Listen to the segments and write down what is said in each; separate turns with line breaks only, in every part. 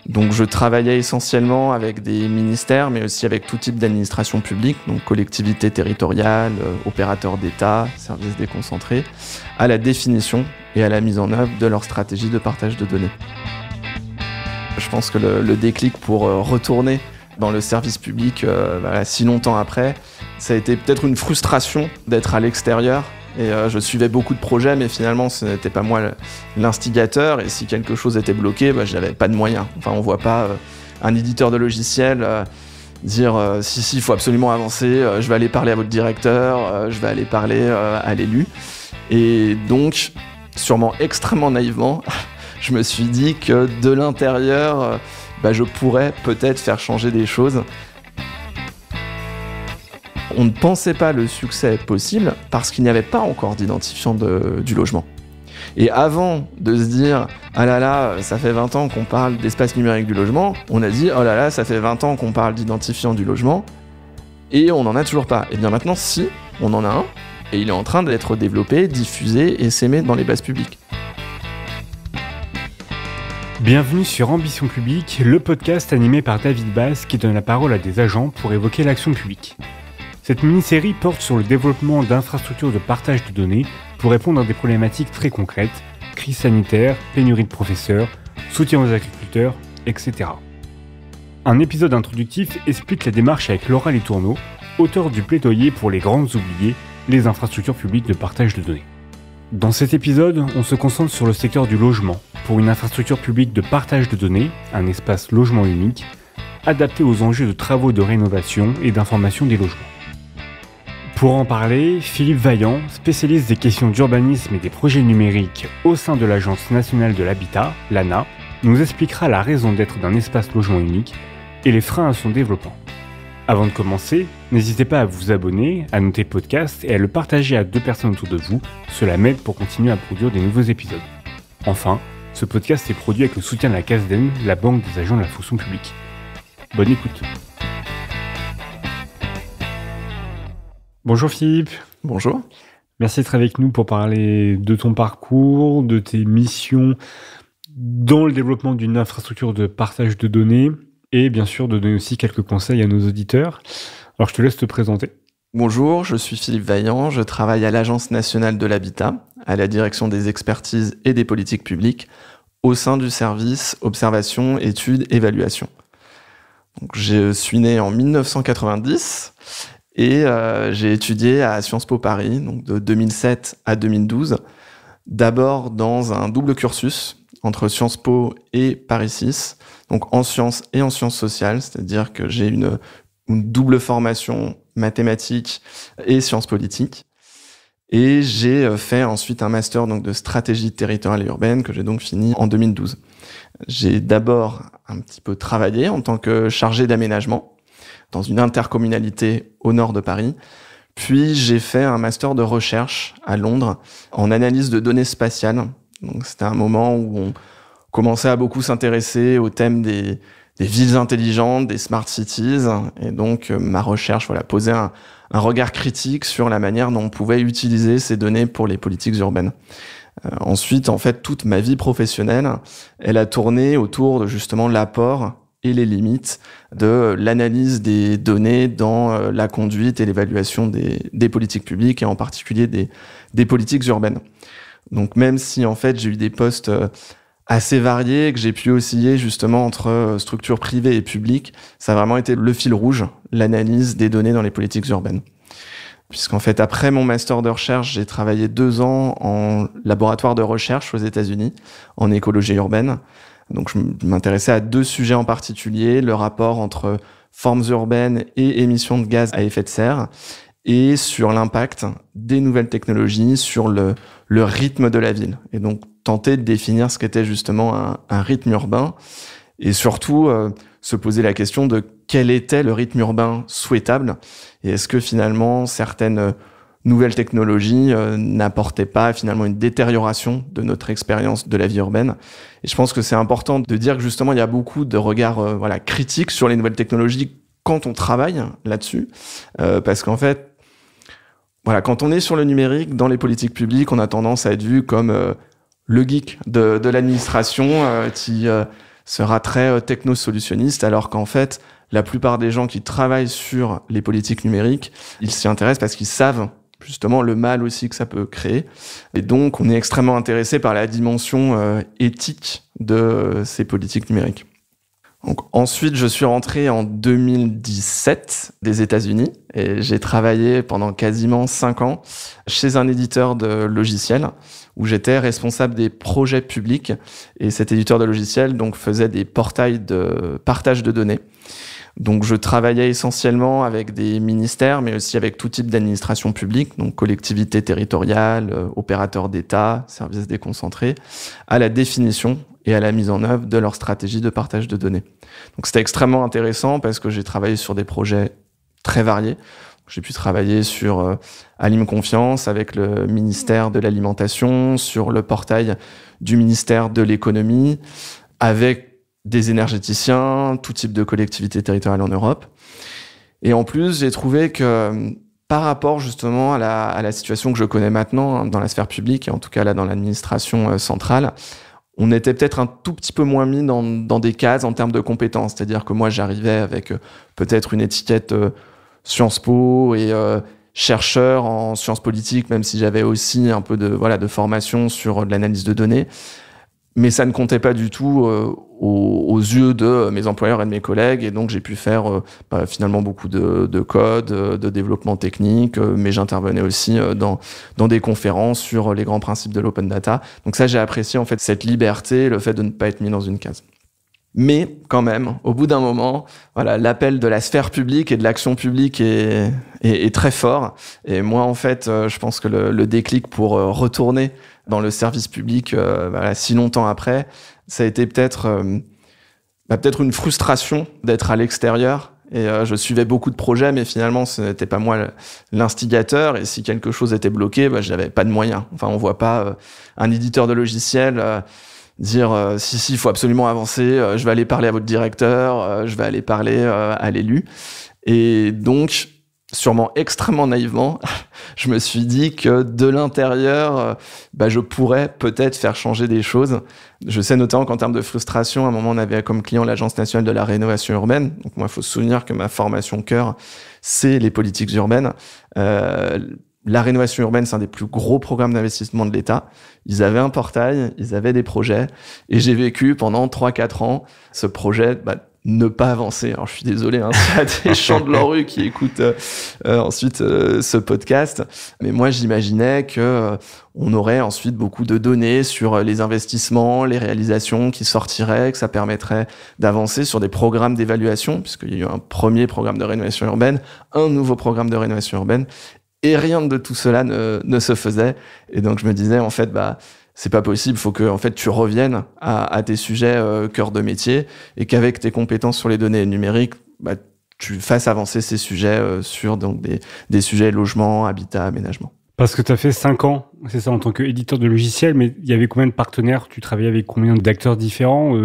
Donc je travaillais essentiellement avec des ministères, mais aussi avec tout type d'administration publique, donc collectivités territoriales, opérateurs d'État, services déconcentrés, à la définition et à la mise en œuvre de leur stratégie de partage de données. Je pense que le déclic pour retourner dans le service public si longtemps après, ça a été peut-être une frustration d'être à l'extérieur. Et je suivais beaucoup de projets, mais finalement, ce n'était pas moi l'instigateur. Et si quelque chose était bloqué, je n'avais pas de moyens. Enfin, on ne voit pas un éditeur de logiciel dire si, il faut absolument avancer, je vais aller parler à votre directeur, je vais aller parler à l'élu. Et donc, sûrement extrêmement naïvement, je me suis dit que de l'intérieur, je pourrais peut-être faire changer des choses. On ne pensait pas le succès possible parce qu'il n'y avait pas encore d'identifiant du logement. Et avant de se dire « Ah là là, ça fait 20 ans qu'on parle d'espace numérique du logement », on a dit « Oh là là, ça fait 20 ans qu'on parle d'identifiant du logement » et on n'en a toujours pas. Et bien maintenant, si, on en a un, et il est en train d'être développé, diffusé et s'aimer dans les bases publiques.
Bienvenue sur Ambition Publique, le podcast animé par David Basse qui donne la parole à des agents pour évoquer l'action publique. Cette mini-série porte sur le développement d'infrastructures de partage de données pour répondre à des problématiques très concrètes, crise sanitaire, pénurie de professeurs, soutien aux agriculteurs, etc. Un épisode introductif explique la démarche avec Laura Letourneau, auteure du plaidoyer pour les grandes oubliées, les infrastructures publiques de partage de données. Dans cet épisode, on se concentre sur le secteur du logement, pour une infrastructure publique de partage de données, un espace logement unique, adapté aux enjeux de travaux de rénovation et d'information des logements. Pour en parler, Philippe Vaillant, spécialiste des questions d'urbanisme et des projets numériques au sein de l'Agence nationale de l'habitat, l'ANA, nous expliquera la raison d'être d'un espace logement unique et les freins à son développement. Avant de commencer, n'hésitez pas à vous abonner, à noter le podcast et à le partager à 2 personnes autour de vous, cela m'aide pour continuer à produire des nouveaux épisodes. Enfin, ce podcast est produit avec le soutien de la CASDEN, la Banque des agents de la fonction publique. Bonne écoute. Bonjour Philippe.
Bonjour.
Merci d'être avec nous pour parler de ton parcours, de tes missions dans le développement d'une infrastructure de partage de données et bien sûr de donner aussi quelques conseils à nos auditeurs. Alors je te laisse te présenter.
Bonjour, je suis Philippe Vaillant, je travaille à l'Agence nationale de l'habitat, à la direction des expertises et des politiques publiques, au sein du service Observation, Études, Évaluation. Donc, je suis né en 1990 et j'ai étudié à Sciences Po Paris, donc de 2007 à 2012, d'abord dans un double cursus entre Sciences Po et Paris 6, donc en sciences et en sciences sociales, c'est-à-dire que j'ai une double formation mathématiques et sciences politiques. Et j'ai fait ensuite un master donc, de stratégie territoriale et urbaine que j'ai donc fini en 2012. J'ai d'abord un petit peu travaillé en tant que chargé d'aménagement dans une intercommunalité au nord de Paris. Puis j'ai fait un master de recherche à Londres en analyse de données spatiales. Donc c'était un moment où on commençait à beaucoup s'intéresser au thème des villes intelligentes, des smart cities. Et donc ma recherche posait un regard critique sur la manière dont on pouvait utiliser ces données pour les politiques urbaines. Ensuite, en fait, toute ma vie professionnelle, elle a tourné autour de justement l'apport et les limites de l'analyse des données dans la conduite et l'évaluation des politiques publiques et en particulier des politiques urbaines. Donc même si en fait j'ai eu des postes assez variés, que j'ai pu osciller justement entre structures privées et publiques, ça a vraiment été le fil rouge, l'analyse des données dans les politiques urbaines. Puisqu'en fait, après mon master de recherche, j'ai travaillé 2 ans en laboratoire de recherche aux États-Unis, en écologie urbaine. Donc je m'intéressais à 2 sujets en particulier, le rapport entre formes urbaines et émissions de gaz à effet de serre, et sur l'impact des nouvelles technologies sur le rythme de la ville. Et donc tenter de définir ce qu'était justement un rythme urbain, et surtout se poser la question de quel était le rythme urbain souhaitable, et est-ce que finalement certaines nouvelles technologies n'apportaient pas finalement une détérioration de notre expérience de la vie urbaine. Et je pense que c'est important de dire que justement il y a beaucoup de regards critiques sur les nouvelles technologies quand on travaille là-dessus, parce qu'en fait, quand on est sur le numérique, dans les politiques publiques, on a tendance à être vu comme le geek de l'administration qui sera très techno-solutionniste, alors qu'en fait, la plupart des gens qui travaillent sur les politiques numériques, ils s'y intéressent parce qu'ils savent justement le mal aussi que ça peut créer. Et donc, on est extrêmement intéressé par la dimension éthique de ces politiques numériques. Donc, ensuite, je suis rentré en 2017 des États-Unis et j'ai travaillé pendant quasiment 5 ans chez un éditeur de logiciels où j'étais responsable des projets publics. Et cet éditeur de logiciels donc, faisait des portails de partage de données. Donc, je travaillais essentiellement avec des ministères, mais aussi avec tout type d'administration publique, donc collectivités territoriales, opérateurs d'État, services déconcentrés, à la définition et à la mise en œuvre de leur stratégie de partage de données. Donc, c'était extrêmement intéressant parce que j'ai travaillé sur des projets très variés. J'ai pu travailler sur Alim Confiance avec le ministère de l'Alimentation, sur le portail du ministère de l'Économie, avec des énergéticiens, tout type de collectivités territoriales en Europe. Et en plus, j'ai trouvé que par rapport justement à la situation que je connais maintenant dans la sphère publique, et en tout cas là dans l'administration centrale, on était peut-être un tout petit peu moins mis dans des cases en termes de compétences. C'est-à-dire que moi, j'arrivais avec peut-être une étiquette Sciences Po et chercheur en sciences politiques, même si j'avais aussi un peu de formation sur de l'analyse de données. Mais ça ne comptait pas du tout aux yeux de mes employeurs et de mes collègues. Et donc, j'ai pu faire finalement beaucoup de code, de développement technique, mais j'intervenais aussi dans des conférences sur les grands principes de l'open data. Donc ça, j'ai apprécié en fait cette liberté, le fait de ne pas être mis dans une case. Mais quand même, au bout d'un moment, voilà, l'appel de la sphère publique et de l'action publique est très fort. Et moi, en fait, je pense que le déclic pour retourner dans le service public si longtemps après, ça a été peut-être une frustration d'être à l'extérieur. Et je suivais beaucoup de projets, mais finalement, ce n'était pas moi l'instigateur. Et si quelque chose était bloqué, j'avais pas de moyens. Enfin, on voit pas un éditeur de logiciels dire si, il faut absolument avancer, je vais aller parler à votre directeur, je vais aller parler à l'élu. Et donc, sûrement extrêmement naïvement, je me suis dit que de l'intérieur, je pourrais peut-être faire changer des choses. Je sais notamment qu'en termes de frustration, à un moment, on avait comme client l'Agence nationale de la rénovation urbaine. Donc moi, il faut se souvenir que ma formation cœur, c'est les politiques urbaines. La rénovation urbaine, c'est un des plus gros programmes d'investissement de l'État. Ils avaient un portail, ils avaient des projets, et j'ai vécu pendant 3-4 ans ce projet ne pas avancer. Alors je suis désolé, s'il y a des gens de la rue qui écoutent ensuite ce podcast, mais moi j'imaginais que on aurait ensuite beaucoup de données sur les investissements, les réalisations qui sortiraient, que ça permettrait d'avancer sur des programmes d'évaluation, puisqu'il y a eu un premier programme de rénovation urbaine, un nouveau programme de rénovation urbaine, et rien de tout cela ne se faisait. Et donc je me disais, en fait, c'est pas possible, faut que en fait tu reviennes à tes sujets cœur de métier et qu'avec tes compétences sur les données numériques, tu fasses avancer ces sujets sur donc des sujets logement, habitat, aménagement.
Parce que tu as fait 5 ans, c'est ça, en tant qu'éditeur de logiciels, mais il y avait combien de partenaires? Tu travaillais avec combien d'acteurs différents?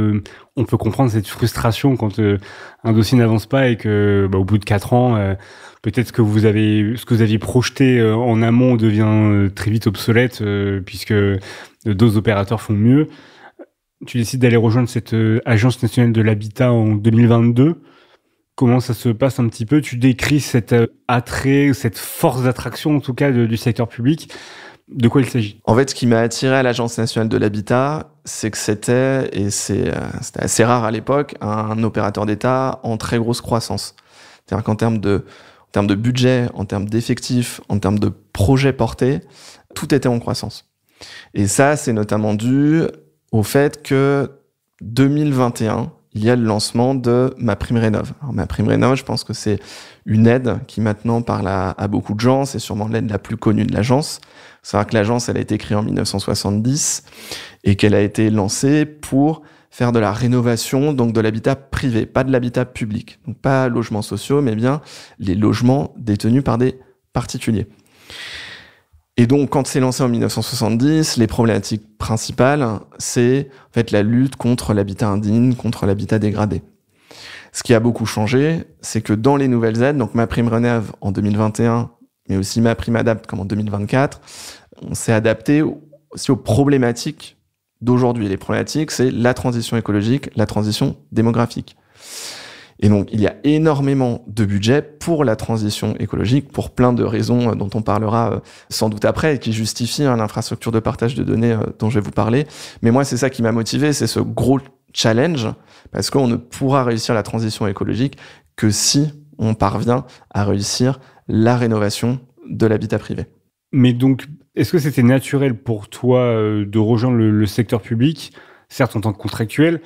On peut comprendre cette frustration quand un dossier n'avance pas et que au bout de 4 ans, peut-être que ce que vous aviez projeté en amont devient très vite obsolète puisque d'autres opérateurs font mieux. Tu décides d'aller rejoindre cette Agence nationale de l'habitat en 2022. Comment ça se passe un petit peu? Tu décris cet attrait, cette force d'attraction en tout cas du secteur public. De quoi il s'agit? En
fait, ce qui m'a attiré à l'Agence nationale de l'habitat, c'est que c'était assez rare à l'époque, un opérateur d'État en très grosse croissance. C'est-à-dire qu'en termes de budget, en termes d'effectifs, en termes de projets portés, tout était en croissance. Et ça, c'est notamment dû au fait que 2021, il y a le lancement de MaPrimeRénov'. Alors, MaPrimeRénov', je pense que c'est une aide qui maintenant parle à beaucoup de gens. C'est sûrement l'aide la plus connue de l'agence. C'est vrai que l'agence, elle a été créée en 1970 et qu'elle a été lancée pour faire de la rénovation, donc de l'habitat privé, pas de l'habitat public. Donc pas logements sociaux, mais bien les logements détenus par des particuliers. Et donc, quand c'est lancé en 1970, les problématiques principales, c'est en fait la lutte contre l'habitat indigne, contre l'habitat dégradé. Ce qui a beaucoup changé, c'est que dans les nouvelles aides, donc MaPrimeRénov' en 2021, mais aussi MaPrimeAdapt' comme en 2024, on s'est adapté aussi aux problématiques d'aujourd'hui. Les problématiques, c'est la transition écologique, la transition démographique. Et donc, il y a énormément de budget pour la transition écologique, pour plein de raisons dont on parlera sans doute après, et qui justifient l'infrastructure de partage de données dont je vais vous parler. Mais moi, c'est ça qui m'a motivé, c'est ce gros challenge, parce qu'on ne pourra réussir la transition écologique que si on parvient à réussir la rénovation de l'habitat privé.
Mais donc, est-ce que c'était naturel pour toi de rejoindre le secteur public, certes en tant que contractuel,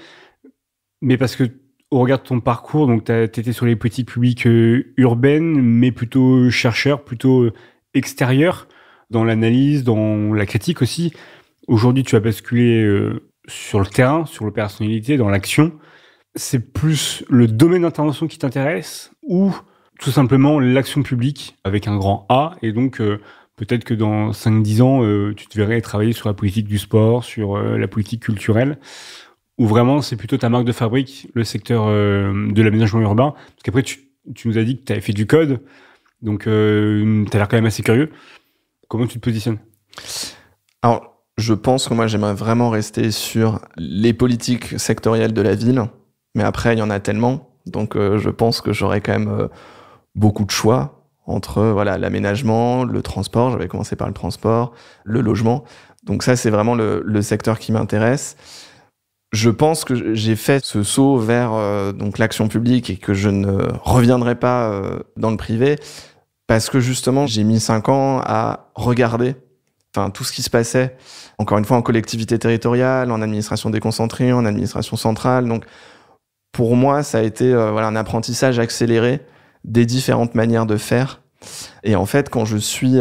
mais parce que au regard de ton parcours, donc tu étais sur les politiques publiques urbaines, mais plutôt chercheur, plutôt extérieur, dans l'analyse, dans la critique aussi. Aujourd'hui, tu as basculé sur le terrain, sur l'opérationnalité, dans l'action. C'est plus le domaine d'intervention qui t'intéresse ou tout simplement l'action publique avec un grand A, et donc peut-être que dans 5-10 ans, tu te verrais travailler sur la politique du sport, sur la politique culturelle, ou vraiment c'est plutôt ta marque de fabrique, le secteur de l'aménagement urbain. Parce qu'après, tu nous as dit que tu avais fait du code, donc tu as l'air quand même assez curieux. Comment tu te positionnes ?
Alors, je pense que moi, j'aimerais vraiment rester sur les politiques sectorielles de la ville, mais après, il y en a tellement, donc je pense que j'aurais quand même beaucoup de choix entre l'aménagement, le transport, j'avais commencé par le transport, le logement. Donc ça, c'est vraiment le secteur qui m'intéresse. Je pense que j'ai fait ce saut vers donc l'action publique et que je ne reviendrai pas dans le privé parce que justement, j'ai mis 5 ans à regarder tout ce qui se passait, encore une fois, en collectivité territoriale, en administration déconcentrée, en administration centrale. Donc, pour moi, ça a été un apprentissage accéléré des différentes manières de faire. Et en fait, quand je suis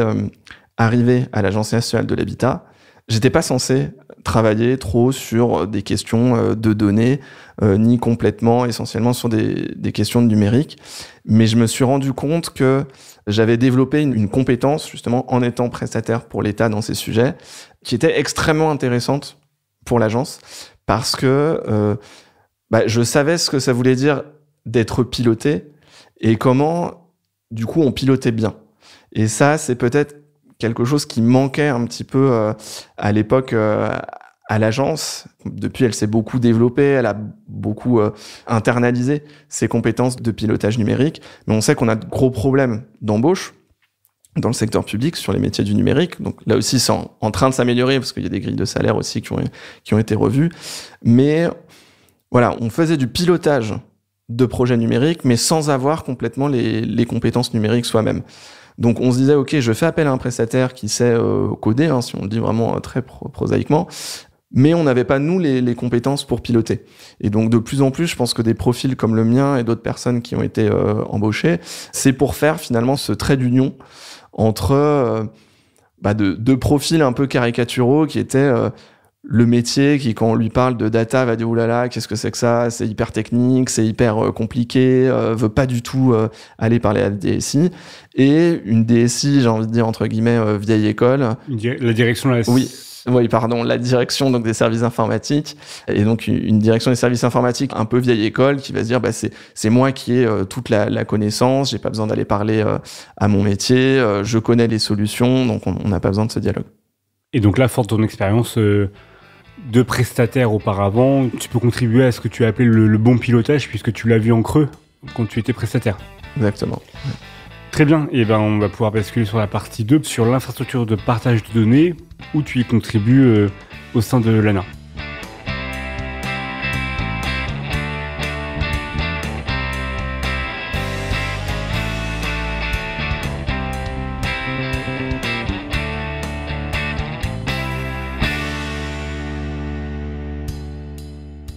arrivé à l'Agence nationale de l'habitat, j'étais pas censé travailler trop sur des questions de données, ni complètement, essentiellement sur des questions de numérique. Mais je me suis rendu compte que j'avais développé une compétence, justement, en étant prestataire pour l'État dans ces sujets, qui était extrêmement intéressante pour l'agence, parce que je savais ce que ça voulait dire d'être piloté et comment, du coup, on pilotait bien. Et ça, c'est peut-être quelque chose qui manquait un petit peu à l'époque à l'agence. Depuis, elle s'est beaucoup développée, elle a beaucoup internalisé ses compétences de pilotage numérique. Mais on sait qu'on a de gros problèmes d'embauche dans le secteur public sur les métiers du numérique. Donc là aussi, c'est en train de s'améliorer parce qu'il y a des grilles de salaire aussi qui ont été revues. Mais voilà, on faisait du pilotage de projets numériques, mais sans avoir complètement les compétences numériques soi-même. Donc on se disait, ok, je fais appel à un prestataire qui sait coder, si on le dit vraiment très prosaïquement, mais on n'avait pas, nous, les compétences pour piloter. Et donc de plus en plus, je pense que des profils comme le mien et d'autres personnes qui ont été embauchées, c'est pour faire finalement ce trait d'union entre deux profils un peu caricaturaux qui étaient le métier qui, quand on lui parle de data, va dire « Oulala, qu'est-ce que c'est que ça ? C'est hyper technique, c'est hyper compliqué, veut pas du tout aller parler à la DSI. » Et une DSI, j'ai envie de dire, entre guillemets, vieille école.
La direction de la...
Oui, pardon, la direction donc des services informatiques. Et donc, une direction des services informatiques un peu vieille école qui va se dire c'est moi qui ai toute la connaissance, j'ai pas besoin d'aller parler à mon métier, je connais les solutions, donc on n'a pas besoin de ce dialogue.
Et donc là, fort de ton expérience de prestataire auparavant, tu peux contribuer à ce que tu as appelé le bon pilotage, puisque tu l'as vu en creux quand tu étais prestataire.
Exactement.
Très bien, et on va pouvoir basculer sur la partie 2, sur l'infrastructure de partage de données, où tu y contribues au sein de l'ANA.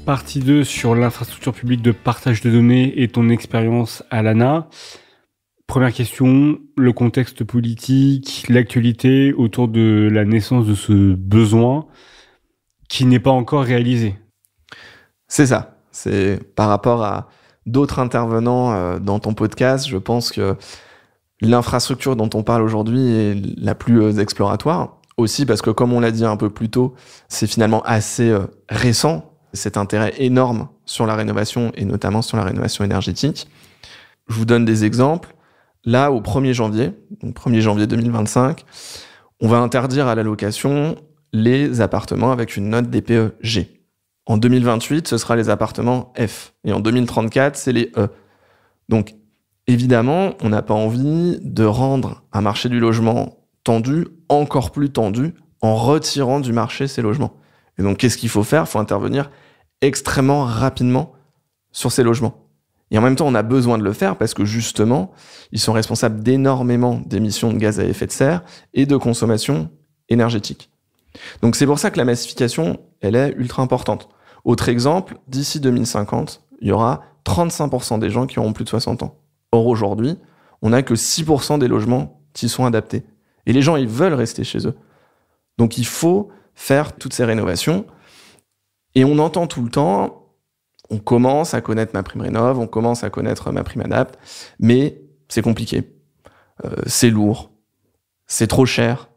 Partie 2 sur l'infrastructure publique de partage de données et ton expérience à l'ANA. Première question, le contexte politique, l'actualité autour de la naissance de ce besoin qui n'est pas encore réalisé.
C'est ça. C'est par rapport à d'autres intervenants dans ton podcast, je pense que l'infrastructure dont on parle aujourd'hui est la plus exploratoire. Aussi parce que, comme on l'a dit un peu plus tôt, c'est finalement assez récent, cet intérêt énorme sur la rénovation et notamment sur la rénovation énergétique. Je vous donne des exemples. Là, au 1er janvier, donc 1er janvier 2025, on va interdire à la location les appartements avec une note DPE G. En 2028, ce sera les appartements F. Et en 2034, c'est les E. Donc, évidemment, on n'a pas envie de rendre un marché du logement tendu encore plus tendu en retirant du marché ces logements. Et donc, qu'est-ce qu'il faut faire ? Il faut intervenir extrêmement rapidement sur ces logements. Et en même temps, on a besoin de le faire parce que justement, ils sont responsables d'énormément d'émissions de gaz à effet de serre et de consommation énergétique. Donc c'est pour ça que la massification, elle est ultra importante. Autre exemple, d'ici 2050, il y aura 35% des gens qui auront plus de 60 ans. Or aujourd'hui, on n'a que 6% des logements qui sont adaptés. Et les gens, ils veulent rester chez eux. Donc il faut faire toutes ces rénovations. Et on entend tout le temps, on commence à connaître MaPrimeRénov', on commence à connaître MaPrimeAdapt', mais c'est compliqué. C'est lourd. C'est trop cher.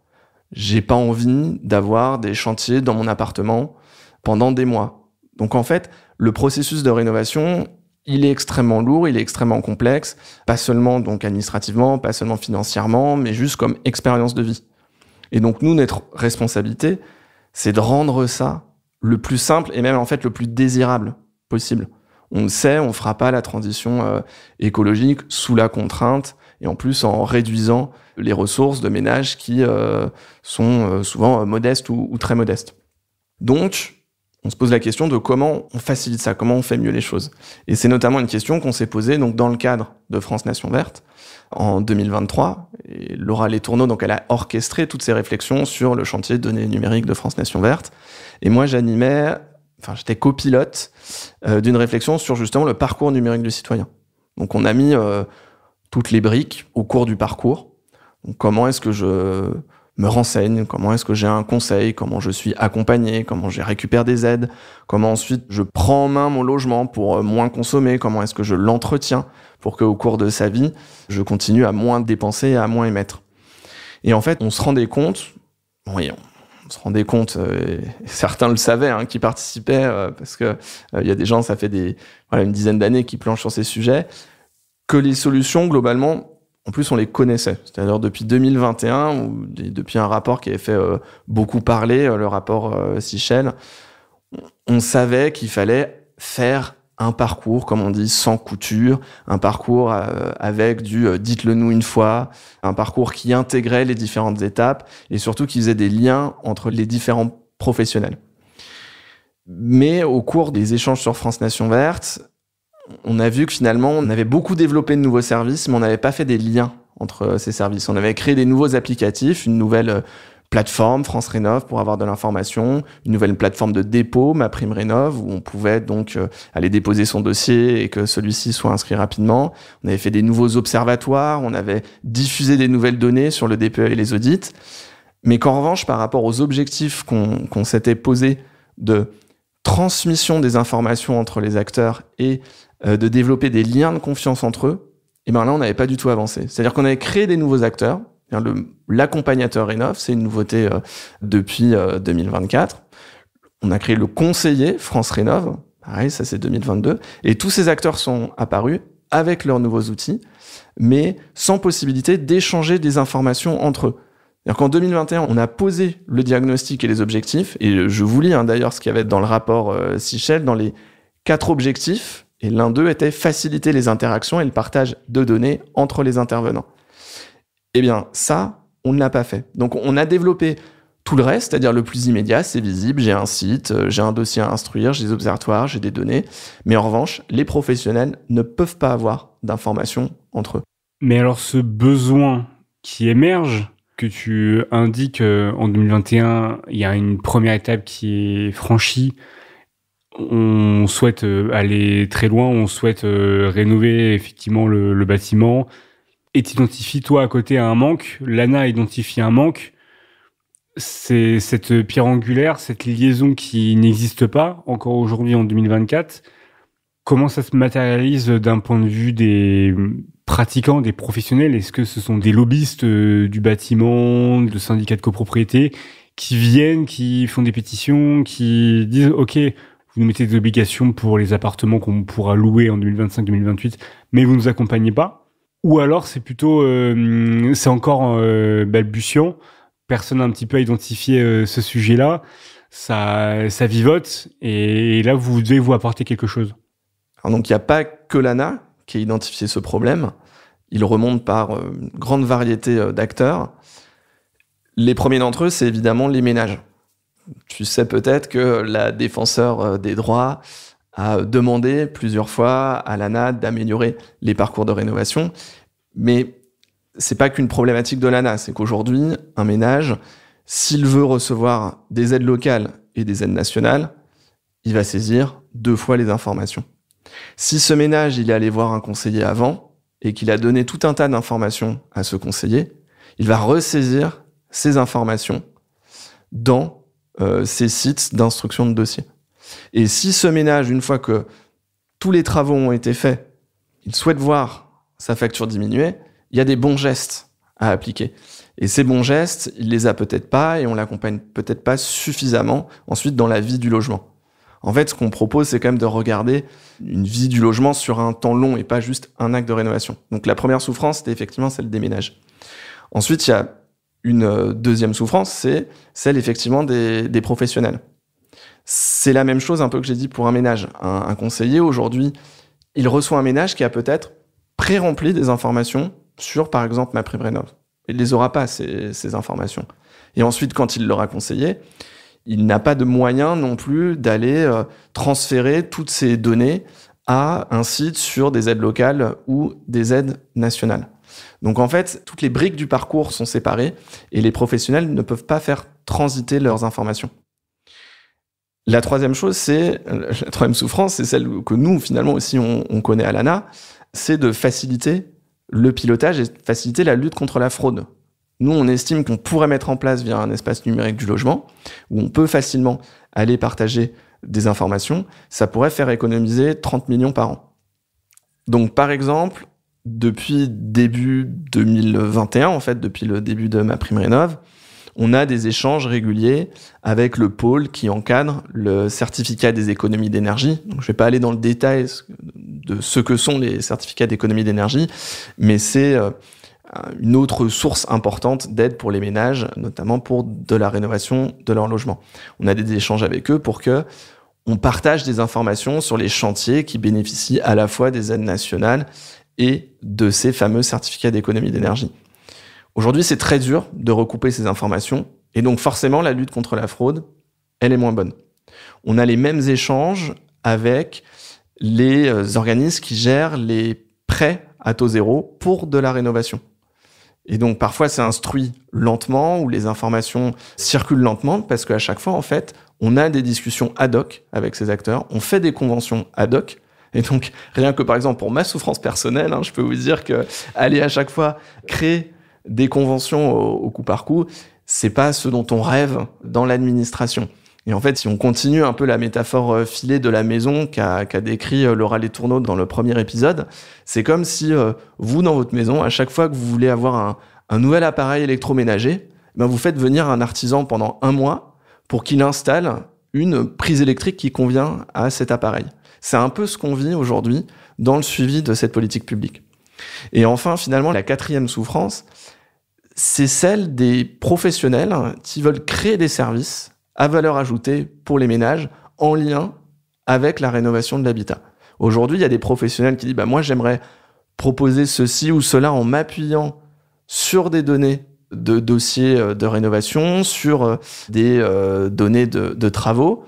J'ai pas envie d'avoir des chantiers dans mon appartement pendant des mois. Donc en fait, le processus de rénovation, il est extrêmement lourd, il est extrêmement complexe, pas seulement donc administrativement, pas seulement financièrement, mais juste comme expérience de vie. Et donc nous, notre responsabilité, c'est de rendre ça le plus simple et même en fait le plus désirable possible. On le sait, on fera pas la transition écologique sous la contrainte et en plus en réduisant les ressources de ménages qui sont souvent modestes ou très modestes. Donc, on se pose la question de comment on facilite ça, comment on fait mieux les choses. Et c'est notamment une question qu'on s'est posée donc, dans le cadre de France Nation Verte en 2023. Et Laura Letourneau, donc, elle a orchestré toutes ces réflexions sur le chantier données numériques de France Nation Verte. Et moi, j'étais copilote d'une réflexion sur justement le parcours numérique du citoyen. Donc on a mis toutes les briques au cours du parcours. Donc, comment est-ce que je me renseigne, comment est-ce que j'ai un conseil, comment je suis accompagné, comment je récupère des aides, comment ensuite je prends en main mon logement pour moins consommer, comment est-ce que je l'entretiens pour qu'au cours de sa vie, je continue à moins dépenser et à moins émettre. Et en fait, on se rendait compte, certains le savaient, qui participaient, parce que y a des gens, ça fait une dizaine d'années qui planchent sur ces sujets, que les solutions, globalement, en plus, on les connaissait. C'est-à-dire depuis 2021, ou depuis un rapport qui avait fait beaucoup parler, le rapport Sichel, on savait qu'il fallait faire un parcours, comme on dit, sans couture, un parcours avec du « dites-le nous une fois », un parcours qui intégrait les différentes étapes et surtout qui faisait des liens entre les différents professionnels. Mais au cours des échanges sur France Nation Verte, on a vu que finalement, on avait beaucoup développé de nouveaux services, mais on n'avait pas fait des liens entre ces services. On avait créé des nouveaux applicatifs, une nouvelle plateforme, France Rénov', pour avoir de l'information, une nouvelle plateforme de dépôt, MaPrimeRénov', où on pouvait donc aller déposer son dossier et que celui-ci soit inscrit rapidement. On avait fait des nouveaux observatoires, on avait diffusé des nouvelles données sur le DPE et les audits. Mais qu'en revanche, par rapport aux objectifs qu'on s'était posés de transmission des informations entre les acteurs et de développer des liens de confiance entre eux, et ben là, on n'avait pas du tout avancé. C'est-à-dire qu'on avait créé des nouveaux acteurs. L'accompagnateur Rénov', c'est une nouveauté depuis 2024. On a créé le conseiller France Rénov', pareil, ça c'est 2022. Et tous ces acteurs sont apparus avec leurs nouveaux outils, mais sans possibilité d'échanger des informations entre eux. C'est-à-dire qu'en 2021, on a posé le diagnostic et les objectifs, et je vous lis d'ailleurs ce qu'il y avait dans le rapport Sichel, dans les 4 objectifs, et l'un d'eux était faciliter les interactions et le partage de données entre les intervenants. Eh bien, ça, on ne l'a pas fait. Donc, on a développé tout le reste, c'est-à-dire le plus immédiat, c'est visible, j'ai un site, j'ai un dossier à instruire, j'ai des observatoires, j'ai des données. Mais en revanche, les professionnels ne peuvent pas avoir d'informations entre eux.
Mais alors, ce besoin qui émerge, que tu indiques en 2021, il y a une première étape qui est franchie. On souhaite aller très loin, on souhaite rénover effectivement le bâtiment. Et t'identifies, toi, à côté, un manque. L'ANA identifie un manque. C'est cette pierre angulaire, cette liaison qui n'existe pas encore aujourd'hui en 2024. Comment ça se matérialise d'un point de vue des pratiquants, des professionnels? Est-ce que ce sont des lobbyistes du bâtiment, de syndicats de copropriété qui viennent, qui font des pétitions, qui disent « Ok, vous nous mettez des obligations pour les appartements qu'on pourra louer en 2025-2028, mais vous ne nous accompagnez pas ?» Ou alors c'est plutôt, c'est encore balbutiant personne un petit peu a identifié ce sujet-là, ça vivote, et là, vous devez vous apporter quelque chose.
Alors donc, il n'y a pas que l'ANA qui a identifié ce problème. Il remonte par une grande variété d'acteurs. Les premiers d'entre eux, c'est évidemment les ménages. Tu sais peut-être que la défenseure des droits a demandé plusieurs fois à l'ANA d'améliorer les parcours de rénovation. Mais c'est pas qu'une problématique de l'ANA, c'est qu'aujourd'hui, un ménage, s'il veut recevoir des aides locales et des aides nationales, il va saisir 2 fois les informations. Si ce ménage, il est allé voir un conseiller avant et qu'il a donné tout un tas d'informations à ce conseiller, il va ressaisir ces informations dans ces sites d'instruction de dossier. Et si ce ménage, une fois que tous les travaux ont été faits, il souhaite voir sa facture diminuer, il y a des bons gestes à appliquer. Et ces bons gestes, il les a peut-être pas et on l'accompagne peut-être pas suffisamment ensuite dans la vie du logement. En fait, ce qu'on propose, c'est quand même de regarder une vie du logement sur un temps long et pas juste un acte de rénovation. Donc la première souffrance, c'était effectivement celle des ménages. Ensuite, il y a une deuxième souffrance, c'est celle effectivement des professionnels. C'est la même chose un peu que j'ai dit pour un ménage. Un conseiller, aujourd'hui, il reçoit un ménage qui a peut-être pré-rempli des informations sur, par exemple, MaPrimeRénov'. Il ne les aura pas, ces informations. Et ensuite, quand il l'aura conseillé, il n'a pas de moyen non plus d'aller transférer toutes ces données à un site sur des aides locales ou des aides nationales. Donc en fait, toutes les briques du parcours sont séparées et les professionnels ne peuvent pas faire transiter leurs informations. La troisième chose, la troisième souffrance, c'est celle que nous, finalement, aussi, on connaît à l'ANA, c'est de faciliter le pilotage et de faciliter la lutte contre la fraude. Nous, on estime qu'on pourrait mettre en place via un espace numérique du logement, où on peut facilement aller partager des informations, ça pourrait faire économiser 30 millions par an. Donc, par exemple, depuis début 2021, en fait, depuis le début de MaPrimeRénov', on a des échanges réguliers avec le pôle qui encadre le certificat des économies d'énergie. Donc, je ne vais pas aller dans le détail de ce que sont les certificats d'économie d'énergie, mais c'est une autre source importante d'aide pour les ménages, notamment pour de la rénovation de leur logement. On a des échanges avec eux pour que on partage des informations sur les chantiers qui bénéficient à la fois des aides nationales et de ces fameux certificats d'économie d'énergie. Aujourd'hui, c'est très dur de recouper ces informations et donc forcément, la lutte contre la fraude, elle est moins bonne. On a les mêmes échanges avec les organismes qui gèrent les prêts à taux zéro pour de la rénovation. Et donc, parfois, c'est instruit lentement ou les informations circulent lentement parce qu'à chaque fois, en fait, on a des discussions ad hoc avec ces acteurs, on fait des conventions ad hoc. Et donc, rien que par exemple pour ma souffrance personnelle, je peux vous dire que aller à chaque fois créer des conventions au coup par coup, c'est pas ce dont on rêve dans l'administration. Et en fait, si on continue un peu la métaphore filée de la maison qu'a décrit Laura Letourneau dans le premier épisode, c'est comme si vous, dans votre maison, à chaque fois que vous voulez avoir un nouvel appareil électroménager, vous faites venir un artisan pendant 1 mois pour qu'il installe une prise électrique qui convient à cet appareil. C'est un peu ce qu'on vit aujourd'hui dans le suivi de cette politique publique. Et enfin, finalement, la 4e souffrance, c'est celle des professionnels qui veulent créer des services à valeur ajoutée pour les ménages en lien avec la rénovation de l'habitat. Aujourd'hui, il y a des professionnels qui disent moi, j'aimerais proposer ceci ou cela en m'appuyant sur des données de dossiers de rénovation, sur des données de travaux,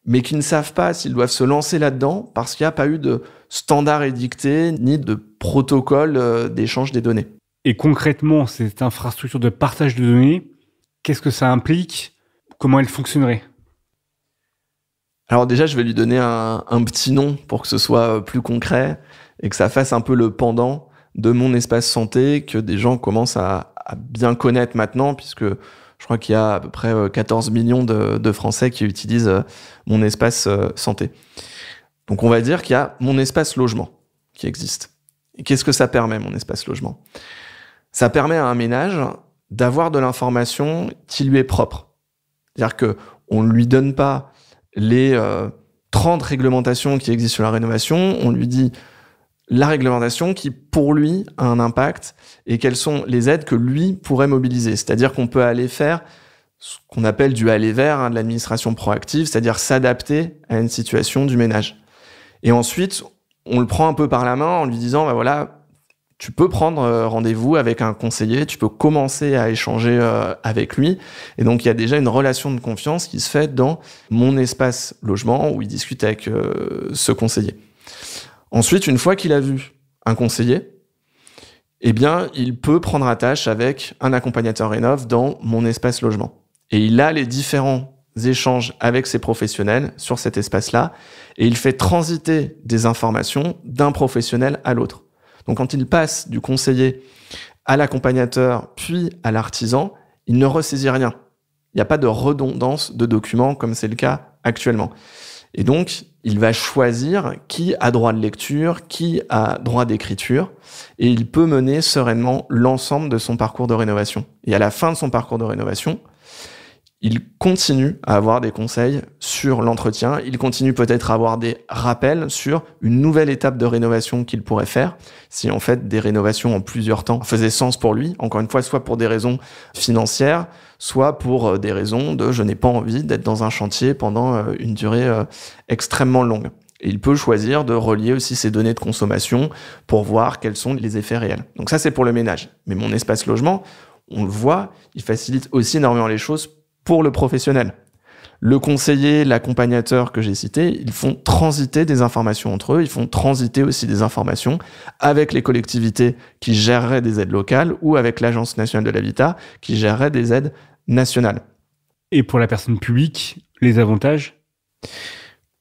mais qui ne savent pas s'ils doivent se lancer là-dedans parce qu'il n'y a pas eu de standard édicté ni de protocole d'échange des données.
Et concrètement, cette infrastructure de partage de données, qu'est-ce que ça implique ? Comment elle fonctionnerait ?
Alors déjà, je vais lui donner un petit nom pour que ce soit plus concret et que ça fasse un peu le pendant de mon espace santé que des gens commencent à bien connaître maintenant, puisque je crois qu'il y a à peu près 14 millions de Français qui utilisent mon espace santé. Donc on va dire qu'il y a mon espace logement qui existe. Et qu'est-ce que ça permet, mon espace logement ? Ça permet à un ménage d'avoir de l'information qui lui est propre. C'est-à-dire qu'on ne lui donne pas les 30 réglementations qui existent sur la rénovation, on lui dit la réglementation qui, pour lui, a un impact et quelles sont les aides que lui pourrait mobiliser. C'est-à-dire qu'on peut aller faire ce qu'on appelle du aller vers, de l'administration proactive, c'est-à-dire s'adapter à une situation du ménage. Et ensuite, on le prend un peu par la main en lui disant, voilà, tu peux prendre rendez-vous avec un conseiller, tu peux commencer à échanger avec lui. Et donc, il y a déjà une relation de confiance qui se fait dans mon espace logement où il discute avec ce conseiller. Ensuite, une fois qu'il a vu un conseiller, eh bien, il peut prendre attache avec un accompagnateur rénov dans mon espace logement. Et il a les différents échanges avec ses professionnels sur cet espace-là, et il fait transiter des informations d'un professionnel à l'autre. Donc, quand il passe du conseiller à l'accompagnateur, puis à l'artisan, il ne ressaisit rien. Il n'y a pas de redondance de documents comme c'est le cas actuellement. Et donc, il va choisir qui a droit de lecture, qui a droit d'écriture, et il peut mener sereinement l'ensemble de son parcours de rénovation. Et à la fin de son parcours de rénovation, il continue à avoir des conseils sur l'entretien, il continue peut-être à avoir des rappels sur une nouvelle étape de rénovation qu'il pourrait faire, si en fait des rénovations en plusieurs temps faisaient sens pour lui, encore une fois, soit pour des raisons financières, soit pour des raisons de « je n'ai pas envie d'être dans un chantier pendant une durée extrêmement longue ». Et il peut choisir de relier aussi ses données de consommation pour voir quels sont les effets réels. Donc ça, c'est pour le ménage. Mais mon espace logement, on le voit, il facilite aussi énormément les choses pour le professionnel. Le conseiller, l'accompagnateur que j'ai cité, ils font transiter des informations entre eux, ils font transiter aussi des informations avec les collectivités qui géreraient des aides locales ou avec l'Agence nationale de l'habitat qui gérerait des aides nationales.
Et pour la personne publique, les avantages ?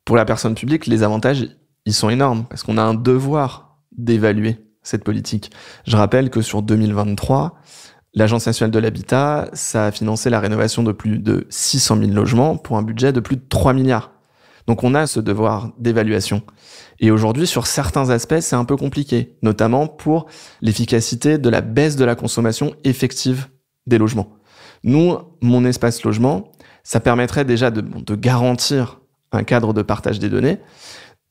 Pour la personne publique, les avantages, ils sont énormes parce qu'on a un devoir d'évaluer cette politique. Je rappelle que sur 2023, l'Agence nationale de l'habitat, ça a financé la rénovation de plus de 600 000 logements pour un budget de plus de 3 milliards. Donc on a ce devoir d'évaluation. Et aujourd'hui, sur certains aspects, c'est un peu compliqué, notamment pour l'efficacité de la baisse de la consommation effective des logements. Nous, mon espace logement, ça permettrait déjà de garantir un cadre de partage des données,